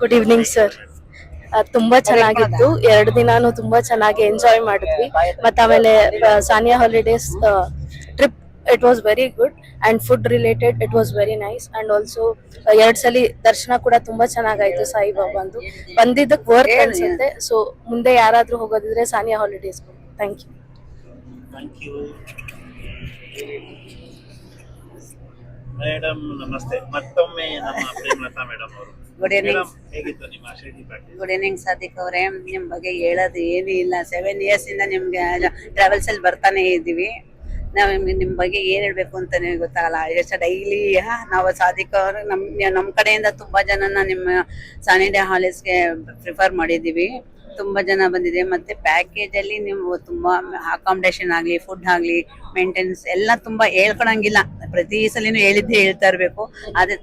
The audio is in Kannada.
Good evening sir. ತುಂಬಾ ಚೆನ್ನಾಗಿತ್ತು. 2 ದಿನಾನು ತುಂಬಾ ಚೆನ್ನಾಗಿ ಎಂಜಾಯ್ ಮಾಡಿದ್ವಿ. ಮತ್ತೆ ಆಮೇಲೆ Sania holidays trip, it was very good and food related it was very nice. And also 2 ಸಲ ದರ್ಶನ ಕೂಡ ತುಂಬಾ ಚೆನ್ನಾಗಾಯ್ತು ಸಾಯಿಬಾಬಾಂದು. ಬಂದಿದ್ದಕ್ಕೆ ವರ್ತ್ ಅನ್ಸುತ್ತೆ. ಸೊ ಮುಂದೆ ಯಾರಾದ್ರೂ ಹೋಗೋದಿದ್ರೆ Sania holidays. Thank you. Thank you madam. ನಮಸ್ತೆ ಮತ್ತೊಮ್ಮೆ ನಮ್ಮ ಪ್ರೇಮಲತಾ ಮೇಡಮ್ ಅವರು. Good evening. ಹೇಗಿತ್ತು ನಿಮ್ಮ Shirdi package? Good evening Sadiq ಅವರೇ. ನಿಮ್ ಬಗ್ಗೆ ಹೇಳೋದು ಏನೂ ಇಲ್ಲ. 7 years ಇಂದ ನಿಮ್ಗೆ ಟ್ರಾವೆಲ್ಸ್ ಅಲ್ಲಿ ಬರ್ತಾನೆ ಇದ್ದೀವಿ. ನಾವ್ ನಿಮ್ ಬಗ್ಗೆ ಏನ್ ಹೇಳ್ಬೇಕು ಅಂತಾನೆ ಗೊತ್ತಾಗಲ್ಲ. ಎಷ್ಟು ಡೈಲಿ ನಾವು ಸಾದಿಕ್ ಅವರು ನಮ್ ಕಡೆಯಿಂದ ತುಂಬಾ ಜನನ ನಿಮ್ಮ ಸಾನಿಯಾ ಹಾಲಿಡೇಸ್ಗೆ ಪ್ರಿಫರ್ ಮಾಡಿದೀವಿ. ತುಂಬಾ ಜನ ಬಂದಿದೆ. ಮತ್ತೆ ಪ್ಯಾಕೇಜ್ ಅಲ್ಲಿ ನೀವು ತುಂಬಾ ಅಕಾಮಿಡೇಷನ್ ಆಗ್ಲಿ, ಫುಡ್ ಆಗ್ಲಿ, ಮೇಂಟೆನೆನ್ಸ್ ಎಲ್ಲ ತುಂಬಾ ಹೇಳ್ಕೊಳಂಗಿಲ್ಲ. ಪ್ರತಿ ಸಲಿನೂ ಹೇಳ್ತಾ ಇರ್ಬೇಕು. ಆದ್ರೆ